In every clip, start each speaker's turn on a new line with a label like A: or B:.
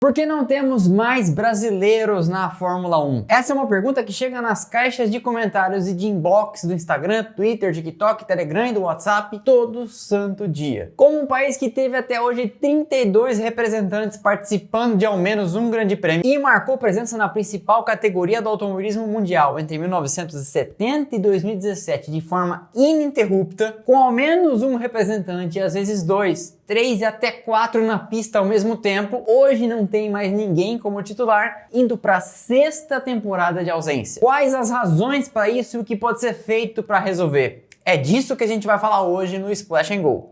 A: Por que não temos mais brasileiros na Fórmula 1? Essa é uma pergunta que chega nas caixas de comentários e de inbox do Instagram, Twitter, TikTok, Telegram e do WhatsApp todo santo dia. Como um país que teve até hoje 32 representantes participando de ao menos um grande prêmio e marcou presença na principal categoria do automobilismo mundial entre 1970 e 2017 de forma ininterrupta, com ao menos um representante e às vezes dois, 3 e até 4 na pista ao mesmo tempo, hoje não tem mais ninguém como titular, indo para a 6ª temporada de ausência. Quais as razões para isso e o que pode ser feito para resolver? É disso que a gente vai falar hoje no Splash and Go.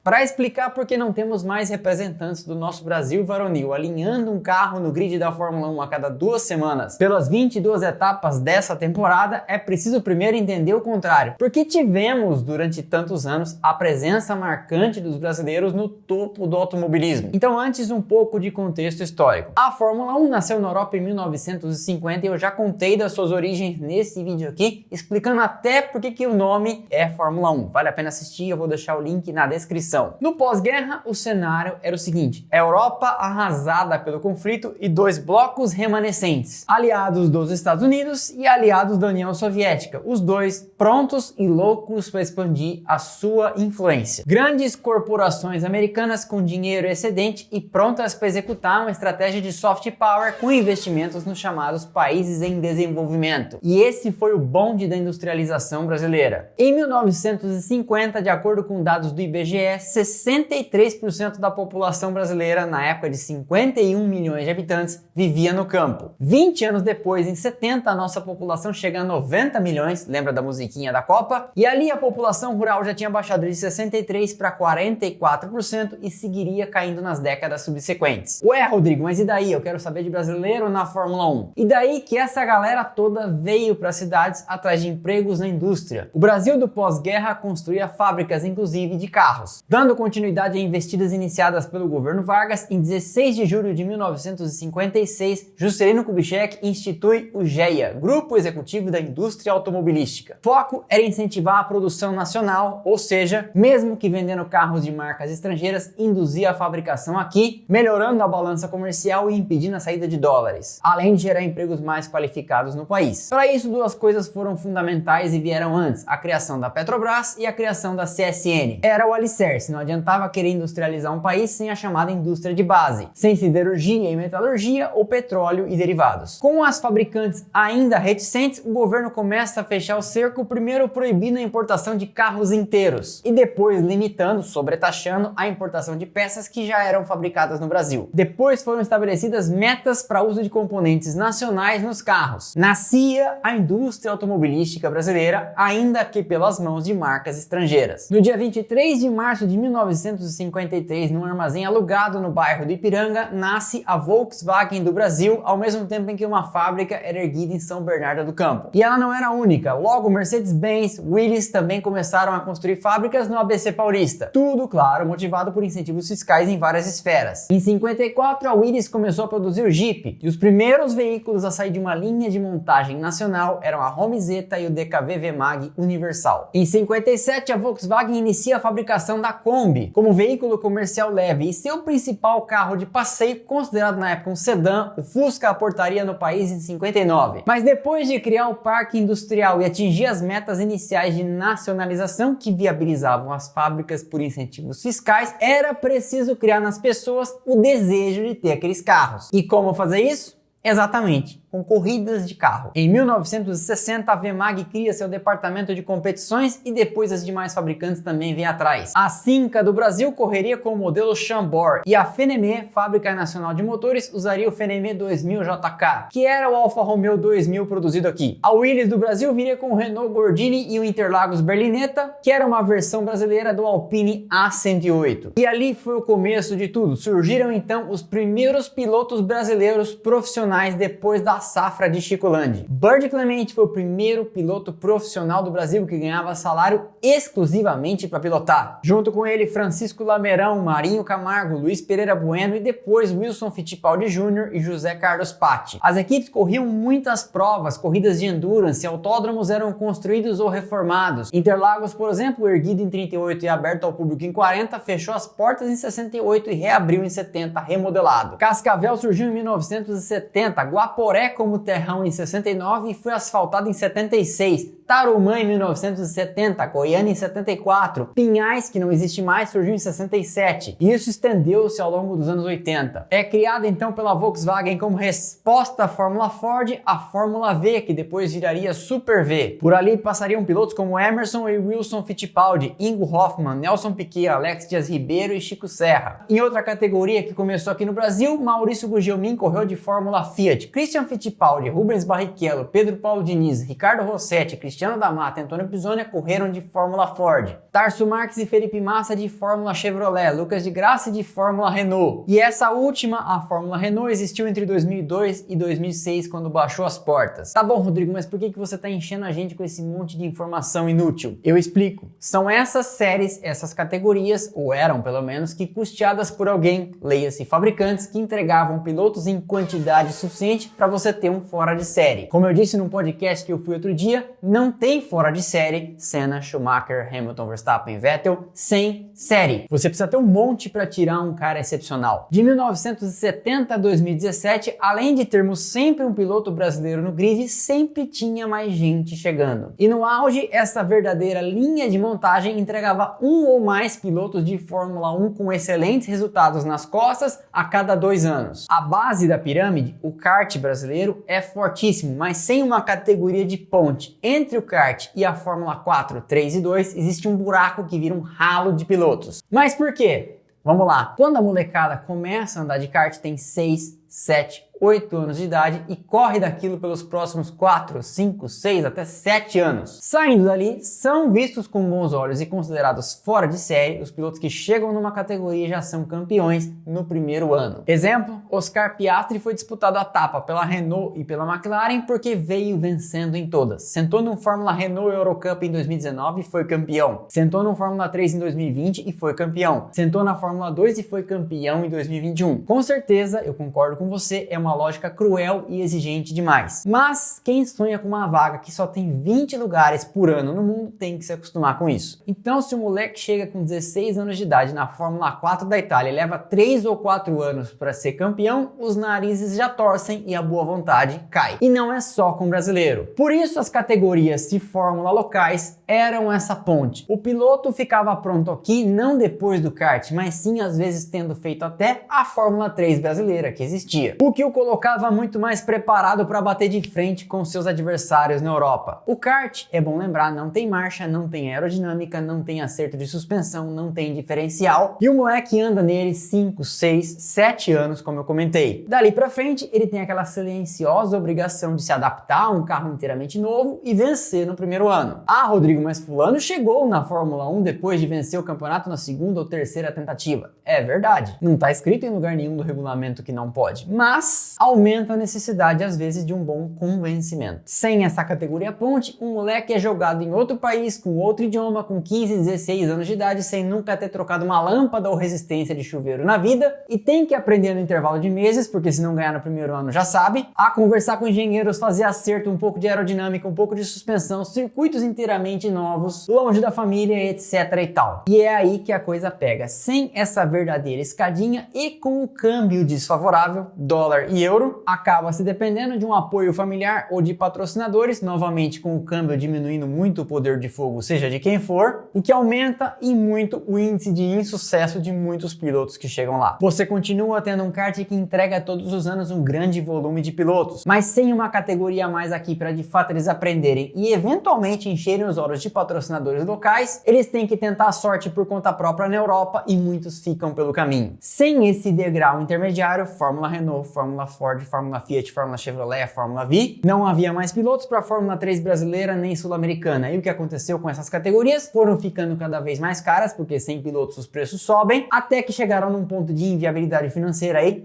A: Para explicar por que não temos mais representantes do nosso Brasil varonil alinhando um carro no grid da Fórmula 1 a cada 2 semanas pelas 22 etapas dessa temporada, é preciso primeiro entender o contrário. Porque tivemos durante tantos anos a presença marcante dos brasileiros no topo do automobilismo. Então antes um pouco de contexto histórico. A Fórmula 1 nasceu na Europa em 1950 e eu já contei das suas origens nesse vídeo aqui, explicando até por que o nome é Fórmula 1. Vale a pena assistir, eu vou deixar o link na descrição. No pós-guerra, o cenário era o seguinte: a Europa arrasada pelo conflito e 2 blocos remanescentes, aliados dos Estados Unidos e aliados da União Soviética, os dois prontos e loucos para expandir a sua influência. Grandes corporações americanas com dinheiro excedente e prontas para executar uma estratégia de soft power com investimentos nos chamados países em desenvolvimento. E esse foi o bonde da industrialização brasileira. Em 1950, de acordo com dados do IBGE, 63% da população brasileira, na época de 51 milhões de habitantes, vivia no campo. 20 anos depois, em 70, a nossa população chega a 90 milhões, lembra da musiquinha da Copa? E ali a população rural já tinha baixado de 63% para 44% e seguiria caindo nas décadas subsequentes. Ué, Rodrigo, mas e daí? Eu quero saber de brasileiro na Fórmula 1. E daí que essa galera toda veio para as cidades atrás de empregos na indústria. O Brasil do pós-guerra construía fábricas, inclusive, de carros. Dando continuidade a investidas iniciadas pelo governo Vargas, em 16 de julho de 1956, Juscelino Kubitschek institui o GEA, Grupo Executivo da Indústria Automobilística. Foco era incentivar a produção nacional, ou seja, mesmo que vendendo carros de marcas estrangeiras, induzia a fabricação aqui, melhorando a balança comercial e impedindo a saída de dólares, além de gerar empregos mais qualificados no país. Para isso, 2 coisas foram fundamentais e vieram antes: a criação da Petrobras e a criação da CSN. Era o alicerce. Não adiantava querer industrializar um país sem a chamada indústria de base, sem siderurgia e metalurgia ou petróleo e derivados. Com as fabricantes ainda reticentes, o governo começa a fechar o cerco, primeiro proibindo a importação de carros inteiros e depois limitando, sobretaxando a importação de peças que já eram fabricadas no Brasil. Depois foram estabelecidas metas para uso de componentes nacionais nos carros. Nascia a indústria automobilística brasileira, ainda que pelas mãos de marcas estrangeiras. No dia 23 de março de 1953, num armazém alugado no bairro do Ipiranga, nasce a Volkswagen do Brasil, ao mesmo tempo em que uma fábrica era erguida em São Bernardo do Campo. E ela não era a única. Logo, Mercedes-Benz, Willys também começaram a construir fábricas no ABC Paulista. Tudo, claro, motivado por incentivos fiscais em várias esferas. Em 54, a Willys começou a produzir o Jeep, e os primeiros veículos a sair de uma linha de montagem nacional eram a Romizeta e o DKV V-Mag Universal. Em 57, a Volkswagen inicia a fabricação da Kombi, como veículo comercial leve, e seu principal carro de passeio, considerado na época um sedã, o Fusca, aportaria no país em 59. Mas depois de criar o parque industrial e atingir as metas iniciais de nacionalização que viabilizavam as fábricas por incentivos fiscais, era preciso criar nas pessoas o desejo de ter aqueles carros. E como fazer isso? Exatamente, com corridas de carro. Em 1960, a VMAG cria seu departamento de competições e depois as demais fabricantes também vêm atrás. A Simca do Brasil correria com o modelo Chambord e a Fenemé, Fábrica Nacional de Motores, usaria o Fenemé 2000 JK, que era o Alfa Romeo 2000 produzido aqui. A Willys do Brasil viria com o Renault Gordini e o Interlagos Berlinetta, que era uma versão brasileira do Alpine A108. E ali foi o começo de tudo. Surgiram então os primeiros pilotos brasileiros profissionais profissionais depois da safra de Chico Landi. Bird Clemente foi o primeiro piloto profissional do Brasil que ganhava salário exclusivamente para pilotar. Junto com ele, Francisco Lameirão, Marinho Camargo, Luiz Pereira Bueno e depois Wilson Fittipaldi Jr. e José Carlos Patti. As equipes corriam muitas provas, corridas de endurance, autódromos eram construídos ou reformados. Interlagos, por exemplo, erguido em 38 e aberto ao público em 40, fechou as portas em 68 e reabriu em 70, remodelado. Cascavel surgiu em 1970, Guaporé como terrão em 69 e foi asfaltado em 76. Tarumã em 1970, Goiânia em 74, Pinhais, que não existe mais, surgiu em 67. E isso estendeu-se ao longo dos anos 80. É criada então pela Volkswagen como resposta à Fórmula Ford, a Fórmula V, que depois viraria Super V. Por ali passariam pilotos como Emerson e Wilson Fittipaldi, Ingo Hoffmann, Nelson Piquet, Alex Dias Ribeiro e Chico Serra. Em outra categoria que começou aqui no Brasil, Maurício Gugelmin correu de Fórmula Fiat, Christian Fittipaldi, Rubens Barrichello, Pedro Paulo Diniz, Ricardo Rossetti, Cristiano da Mata e Antônio Pisonia correram de Fórmula Ford. Tarso Marques e Felipe Massa de Fórmula Chevrolet, Lucas de Grassi de Fórmula Renault. E essa última, a Fórmula Renault, existiu entre 2002 e 2006, quando baixou as portas. Tá bom, Rodrigo, mas por que você tá enchendo a gente com esse monte de informação inútil? Eu explico. São essas séries, essas categorias, ou eram pelo menos, que custeadas por alguém, leia-se fabricantes, que entregavam pilotos em quantidade suficiente para você ter um fora de série. Como eu disse num podcast que eu fui outro dia, não tem fora de série Senna, Schumacher, Hamilton, Verstappen, Vettel sem série. Você precisa ter um monte para tirar um cara excepcional. De 1970 a 2017, além de termos sempre um piloto brasileiro no grid, sempre tinha mais gente chegando. E no auge, essa verdadeira linha de montagem entregava um ou mais pilotos de Fórmula 1 com excelentes resultados nas costas a cada 2 anos. A base da pirâmide, o kart brasileiro, é fortíssimo, mas sem uma categoria de ponte entre o kart e a Fórmula 4, 3 e 2, existe um buraco que vira um ralo de pilotos. Mas por quê? Vamos lá. Quando a molecada começa a andar de kart, tem 6, 7, 8 anos de idade e corre daquilo pelos próximos 4, 5, 6 até 7 anos. Saindo dali, são vistos com bons olhos e considerados fora de série os pilotos que chegam numa categoria e já são campeões no primeiro ano. Exemplo, Oscar Piastri foi disputado a etapa pela Renault e pela McLaren porque veio vencendo em todas. Sentou no Fórmula Renault Eurocup em 2019 e foi campeão. Sentou no Fórmula 3 em 2020 e foi campeão. Sentou na Fórmula 2 e foi campeão em 2021. Com certeza, eu concordo com você, é uma lógica cruel e exigente demais. Mas quem sonha com uma vaga que só tem 20 lugares por ano no mundo tem que se acostumar com isso. Então, se o moleque chega com 16 anos de idade na Fórmula 4 da Itália e leva 3 ou 4 anos para ser campeão, os narizes já torcem e a boa vontade cai. E não é só com brasileiro. Por isso as categorias de Fórmula locais eram essa ponte. O piloto ficava pronto aqui não depois do kart, mas sim às vezes tendo feito até a Fórmula 3 brasileira que existia. O que o colocava muito mais preparado para bater de frente com seus adversários na Europa. O kart, é bom lembrar, não tem marcha, não tem aerodinâmica, não tem acerto de suspensão, não tem diferencial, e o moleque anda nele 5, 6, 7 anos, como eu comentei. Dali pra frente, ele tem aquela silenciosa obrigação de se adaptar a um carro inteiramente novo e vencer no primeiro ano. Ah, Rodrigo, mas fulano chegou na Fórmula 1 depois de vencer o campeonato na segunda ou terceira tentativa. É verdade, não tá escrito em lugar nenhum do regulamento que não pode, mas aumenta a necessidade às vezes de um bom convencimento. Sem essa categoria ponte, um moleque é jogado em outro país, com outro idioma, com 15, 16 anos de idade, sem nunca ter trocado uma lâmpada ou resistência de chuveiro na vida, e tem que aprender no intervalo de meses, porque se não ganhar no primeiro ano já sabe, a conversar com engenheiros, fazer acerto, um pouco de aerodinâmica, um pouco de suspensão, circuitos inteiramente novos, longe da família, etc e tal. E é aí que a coisa pega. Sem essa verdadeira escadinha e com o câmbio desfavorável, dólar e euro, acaba se dependendo de um apoio familiar ou de patrocinadores, novamente com o câmbio diminuindo muito o poder de fogo, seja de quem for, o que aumenta e muito o índice de insucesso de muitos pilotos que chegam lá. Você continua tendo um kart que entrega todos os anos um grande volume de pilotos, mas sem uma categoria a mais aqui para de fato eles aprenderem e eventualmente encherem os olhos de patrocinadores locais, eles têm que tentar a sorte por conta própria na Europa e muitos ficam pelo caminho. Sem esse degrau intermediário, Fórmula Renault, Fórmula Ford, Fórmula Fiat, Fórmula Chevrolet, Fórmula V, não havia mais pilotos para a Fórmula 3 brasileira nem sul-americana. E o que aconteceu com essas categorias? Foram ficando cada vez mais caras, porque sem pilotos os preços sobem, até que chegaram num ponto de inviabilidade financeira aí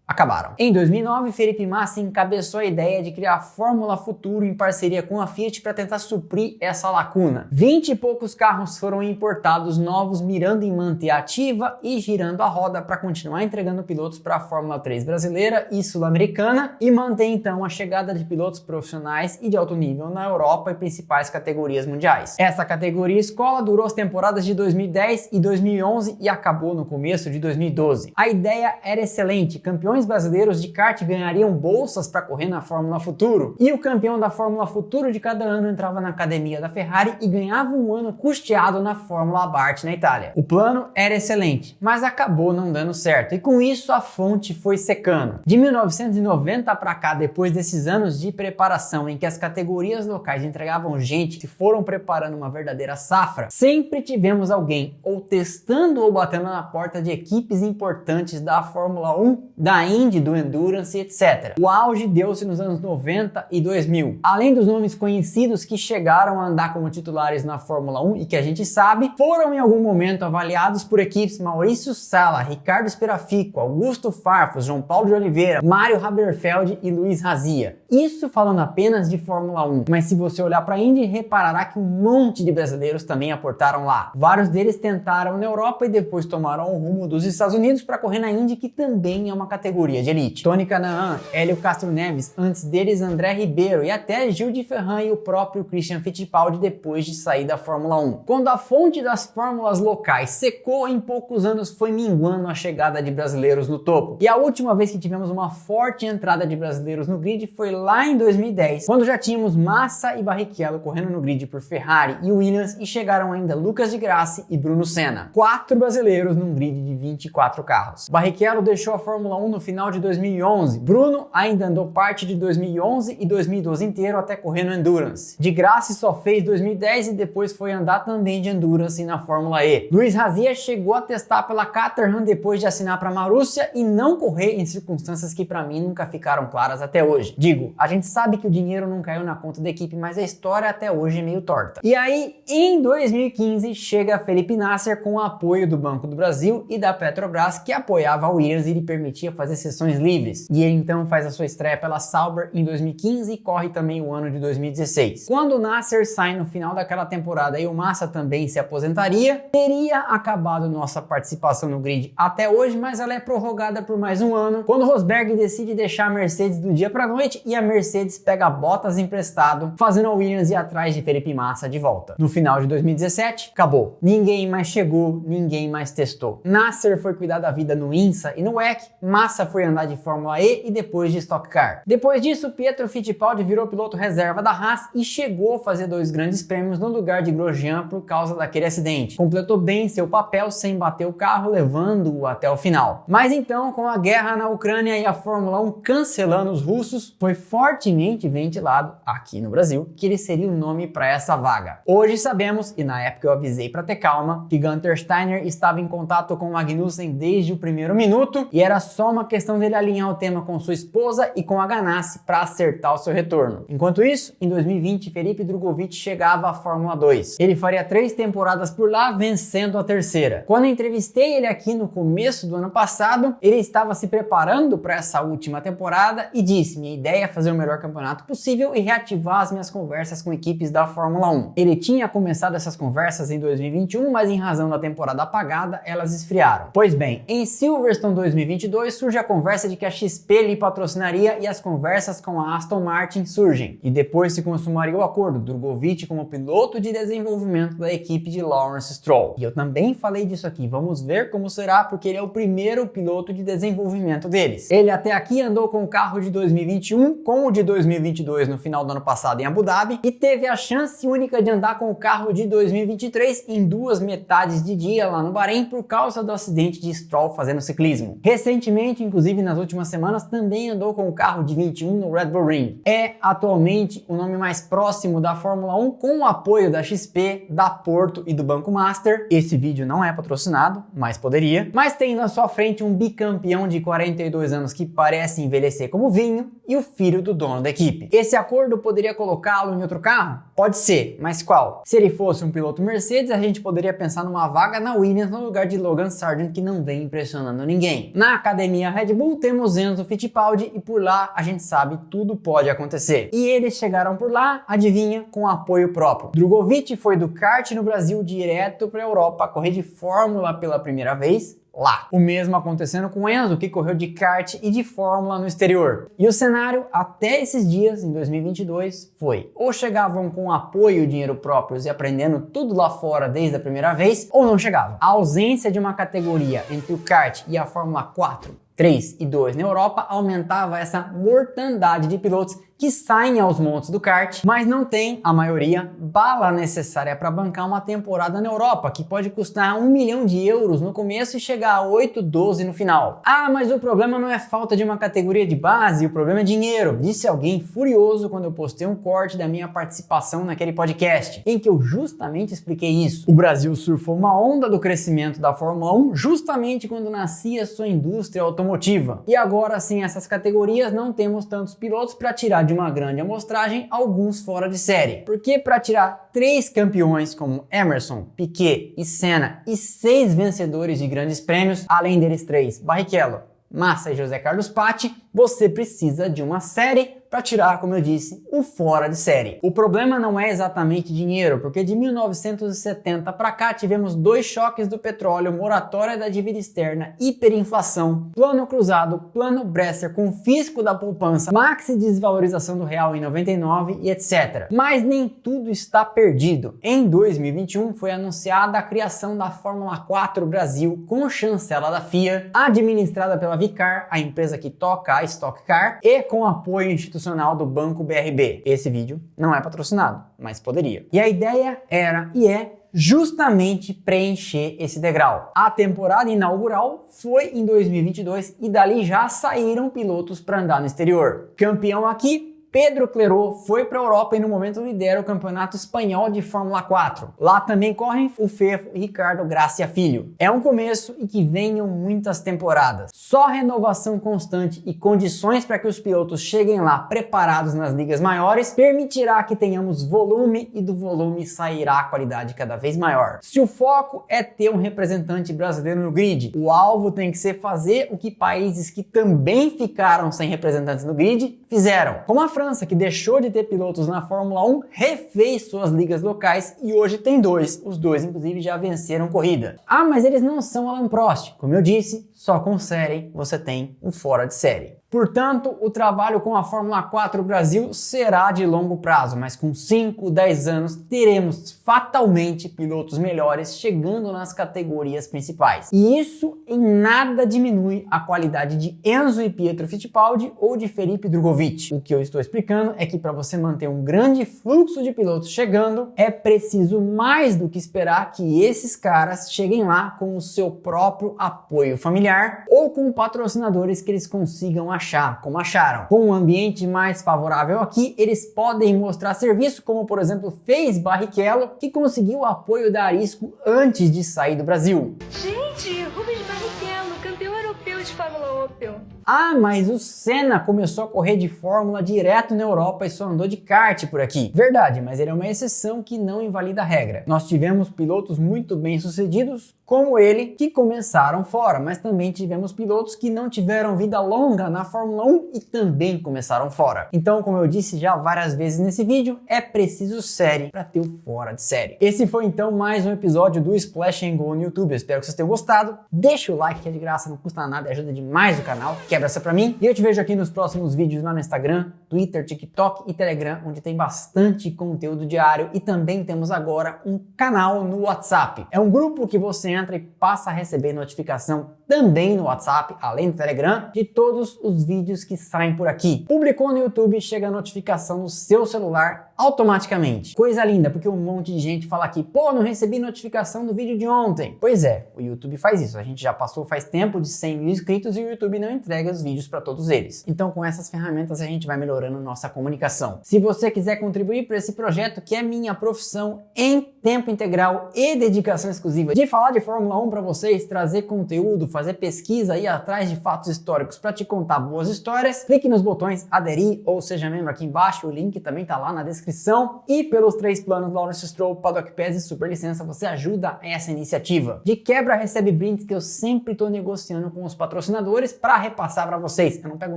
A: acabaram. Em 2009, Felipe Massa encabeçou a ideia de criar a Fórmula Futuro em parceria com a Fiat para tentar suprir essa lacuna. 20 e poucos carros foram importados novos, mirando em manter ativa e girando a roda para continuar entregando pilotos para a Fórmula 3 brasileira e sul-americana e manter então a chegada de pilotos profissionais e de alto nível na Europa e principais categorias mundiais. Essa categoria escola durou as temporadas de 2010 e 2011 e acabou no começo de 2012. A ideia era excelente, campeões brasileiros de kart ganhariam bolsas para correr na Fórmula Futuro e o campeão da Fórmula Futuro de cada ano entrava na academia da Ferrari e ganhava um ano custeado na Fórmula Abarth na Itália. O plano era excelente, mas acabou não dando certo e com isso a fonte foi secando. De 1990 para cá, depois desses anos de preparação em que as categorias locais entregavam gente que foram preparando uma verdadeira safra, sempre tivemos alguém ou testando ou batendo na porta de equipes importantes da Fórmula 1, da Indy, do Endurance, etc. O auge deu-se nos anos 90 e 2000. Além dos nomes conhecidos que chegaram a andar como titulares na Fórmula 1 e que a gente sabe, foram em algum momento avaliados por equipes Maurício Sala, Ricardo Sperafico, Augusto Farfus, João Paulo de Oliveira, Mário Haberfeld e Luiz Razia. Isso falando apenas de Fórmula 1, mas se você olhar para a Indy, reparará que um monte de brasileiros também aportaram lá. Vários deles tentaram na Europa e depois tomaram o rumo dos Estados Unidos para correr na Indy, que também é uma categoria de elite. Tony Kanaan, Hélio Castro Neves, antes deles André Ribeiro e até Gil de Ferran e o próprio Christian Fittipaldi depois de sair da Fórmula 1. Quando a fonte das fórmulas locais secou, em poucos anos foi minguando a chegada de brasileiros no topo. E a última vez que tivemos uma forte entrada de brasileiros no grid foi lá em 2010, quando já tínhamos Massa e Barrichello correndo no grid por Ferrari e Williams e chegaram ainda Lucas de Grassi e Bruno Senna. 4 brasileiros num grid de 24 carros. Barrichello deixou a Fórmula 1 no final de 2011. Bruno ainda andou parte de 2011 e 2012 inteiro até correr no Endurance. De Grassi só fez 2010 e depois foi andar também de Endurance na Fórmula E. Luiz Razia chegou a testar pela Caterham depois de assinar para Marussia e não correr em circunstâncias que para mim nunca ficaram claras até hoje. Digo, a gente sabe que o dinheiro não caiu na conta da equipe, mas a história até hoje é meio torta. E aí, em 2015, chega Felipe Nasser com o apoio do Banco do Brasil e da Petrobras, que apoiava a Williams e lhe permitia fazer sessões livres. E ele então faz a sua estreia pela Sauber em 2015 e corre também o ano de 2016. Quando o Nasser sai no final daquela temporada e o Massa também se aposentaria, teria acabado nossa participação no grid até hoje, mas ela é prorrogada por mais um ano, quando o Rosberg decide deixar a Mercedes do dia para noite e a Mercedes pega Bottas emprestado, fazendo a Williams ir atrás de Felipe Massa de volta. No final de 2017, acabou. Ninguém mais chegou, ninguém mais testou. Nasser foi cuidar da vida no INSA e no WEC, Massa foi andar de Fórmula E e depois de Stock Car. Depois disso, Pietro Fittipaldi virou piloto reserva da Haas e chegou a fazer 2 grandes prêmios no lugar de Grosjean por causa daquele acidente. Completou bem seu papel sem bater o carro, levando-o até o final. Mas então, com a guerra na Ucrânia e a Fórmula 1 cancelando os russos, foi fortemente ventilado aqui no Brasil que ele seria o nome para essa vaga. Hoje sabemos, e na época eu avisei para ter calma, que Gunther Steiner estava em contato com Magnussen desde o primeiro minuto e era só uma questão dele alinhar o tema com sua esposa e com a Ganassi para acertar o seu retorno. Enquanto isso, em 2020, Felipe Drugovich chegava à Fórmula 2. Ele faria 3 temporadas por lá, vencendo a 3ª. Quando eu entrevistei ele aqui no começo do ano passado, ele estava se preparando para essa última temporada e disse: minha ideia é fazer o melhor campeonato possível e reativar as minhas conversas com equipes da Fórmula 1. Ele tinha começado essas conversas em 2021, mas em razão da temporada apagada, elas esfriaram. Pois bem, em Silverstone 2022 surge a conversa de que a XP lhe patrocinaria e as conversas com a Aston Martin surgem. E depois se consumaria o acordo, Drugovich como piloto de desenvolvimento da equipe de Lawrence Stroll. E eu também falei disso aqui, vamos ver como será, porque ele é o primeiro piloto de desenvolvimento deles. Ele até aqui andou com o carro de 2021, com o de 2022 no final do ano passado em Abu Dhabi, e teve a chance única de andar com o carro de 2023 em 2 metades de dia lá no Bahrein por causa do acidente de Stroll fazendo ciclismo. Recentemente, inclusive nas últimas semanas, também andou com o carro de 21 no Red Bull Ring. É atualmente o nome mais próximo da Fórmula 1 com o apoio da XP, da Porto e do Banco Master. Esse vídeo não é patrocinado, mas poderia. Mas tem na sua frente um bicampeão de 42 anos que parece envelhecer como vinho e o filho do dono da equipe. Esse acordo poderia colocá-lo em outro carro? Pode ser, mas qual? Se ele fosse um piloto Mercedes, a gente poderia pensar numa vaga na Williams no lugar de Logan Sargent, que não vem impressionando ninguém. Na academia Red Bull temos Enzo Fittipaldi e por lá a gente sabe tudo pode acontecer. E eles chegaram por lá, adivinha, com apoio próprio. Drogovic foi do kart no Brasil direto para a Europa correr de Fórmula pela primeira vez lá. O mesmo acontecendo com Enzo, que correu de kart e de Fórmula no exterior. E o cenário até esses dias, em 2022, foi: ou chegavam com apoio e dinheiro próprios e aprendendo tudo lá fora desde a primeira vez, ou não chegavam. A ausência de uma categoria entre o kart e a Fórmula 4, 3 e 2 na Europa aumentava essa mortandade de pilotos que saem aos montes do kart, mas não tem, a maioria, bala necessária para bancar uma temporada na Europa, que pode custar 1 milhão de euros no começo e chegar a 8, 12 no final. Ah, mas o problema não é falta de uma categoria de base, o problema é dinheiro, disse alguém furioso quando eu postei um corte da minha participação naquele podcast, em que eu justamente expliquei isso. O Brasil surfou uma onda do crescimento da Fórmula 1 justamente quando nascia sua indústria automotiva. E agora, sem essas categorias, não temos tantos pilotos para tirar de uma grande amostragem alguns fora de série. Porque para tirar 3 campeões como Emerson, Piquet e Senna e 6 vencedores de grandes prêmios, além deles 3, Barrichello, Massa e José Carlos Patti, você precisa de uma série para tirar, como eu disse, o fora de série. O problema não é exatamente dinheiro, porque de 1970 para cá tivemos 2 choques do petróleo, moratória da dívida externa, hiperinflação, plano cruzado, plano Bresser com fisco da poupança, maxi desvalorização do real em 99 e etc. Mas nem tudo está perdido. Em 2021 foi anunciada a criação da Fórmula 4 Brasil com chancela da FIA, administrada pela Vicar, a empresa que toca a Stock Car, e com apoio institucional do Banco BRB. Esse vídeo não é patrocinado, mas poderia. E a ideia era e é justamente preencher esse degrau. A temporada inaugural foi em 2022 e dali já saíram pilotos para andar no exterior. Campeão aqui, Pedro Clerot foi para a Europa e no momento lidera o campeonato espanhol de Fórmula 4. Lá também correm o Fefo e Ricardo Gracia Filho. É um começo e que venham muitas temporadas. Só renovação constante e condições para que os pilotos cheguem lá preparados nas ligas maiores permitirá que tenhamos volume e do volume sairá a qualidade cada vez maior. Se o foco é ter um representante brasileiro no grid, o alvo tem que ser fazer o que países que também ficaram sem representantes no grid fizeram. Como a França, que deixou de ter pilotos na Fórmula 1, refez suas ligas locais e hoje tem 2. Os 2, inclusive, já venceram corrida. Ah, mas eles não são Alain Prost. Como eu disse, só com série você tem um fora de série. Portanto, o trabalho com a Fórmula 4 Brasil será de longo prazo, mas com 5, 10 anos teremos fatalmente pilotos melhores chegando nas categorias principais. E isso em nada diminui a qualidade de Enzo e Pietro Fittipaldi ou de Felipe Drugovich. O que eu estou explicando é que para você manter um grande fluxo de pilotos chegando, é preciso mais do que esperar que esses caras cheguem lá com o seu próprio apoio familiar ou com patrocinadores que eles consigam achar, como acharam. Com um ambiente mais favorável aqui, eles podem mostrar serviço, como por exemplo fez Barrichello, que conseguiu o apoio da Arisco antes de sair do Brasil.
B: Gente, Rubens Barrichello, campeão europeu de Fórmula Opel.
A: Ah, mas o Senna começou a correr de Fórmula direto na Europa e só andou de kart por aqui. Verdade, mas ele é uma exceção que não invalida a regra. Nós tivemos pilotos muito bem sucedidos, como ele, que começaram fora, mas também tivemos pilotos que não tiveram vida longa na Fórmula 1 e também começaram fora. Então, como eu disse já várias vezes nesse vídeo, é preciso série para ter o fora de série. Esse foi então mais um episódio do Splash and Go no YouTube. Eu espero que vocês tenham gostado. Deixa o like que é de graça, não custa nada e ajuda demais o canal. Quebra essa pra mim. E eu te vejo aqui nos próximos vídeos lá no Instagram, Twitter, TikTok e Telegram, onde tem bastante conteúdo diário e também temos agora um canal no WhatsApp. É um grupo que você entra e passa a receber notificação também no WhatsApp, além do Telegram, de todos os vídeos que saem por aqui. Publicou no YouTube, chega a notificação no seu celular automaticamente. Coisa linda, porque um monte de gente fala aqui, pô, não recebi notificação do vídeo de ontem. Pois é, o YouTube faz isso. A gente já passou faz tempo de 100 mil inscritos e o YouTube não entrega os vídeos para todos eles. Então, com essas ferramentas, a gente vai melhorando nossa comunicação. Se você quiser contribuir para esse projeto, que é minha profissão em tempo integral e dedicação exclusiva, de falar de Fórmula 1 para vocês, trazer conteúdo, fazer pesquisa, ir atrás de fatos históricos para te contar boas histórias, clique nos botões aderir ou seja membro aqui embaixo, o link também tá lá na descrição descrição e pelos 3 planos Lawrence Stroll, Paddock Pass e Super Licença você ajuda essa iniciativa. De quebra recebe brindes que eu sempre estou negociando com os patrocinadores para repassar para vocês. Eu não pego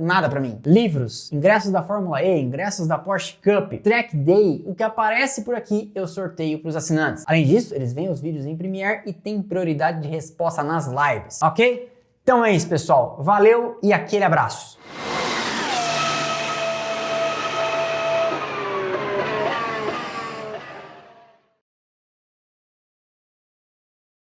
A: nada para mim. Livros, ingressos da Fórmula E, ingressos da Porsche Cup, Track Day, o que aparece por aqui eu sorteio para os assinantes. Além disso, eles veem os vídeos em Premiere e tem prioridade de resposta nas lives, ok? Então é isso, pessoal. Valeu e aquele abraço!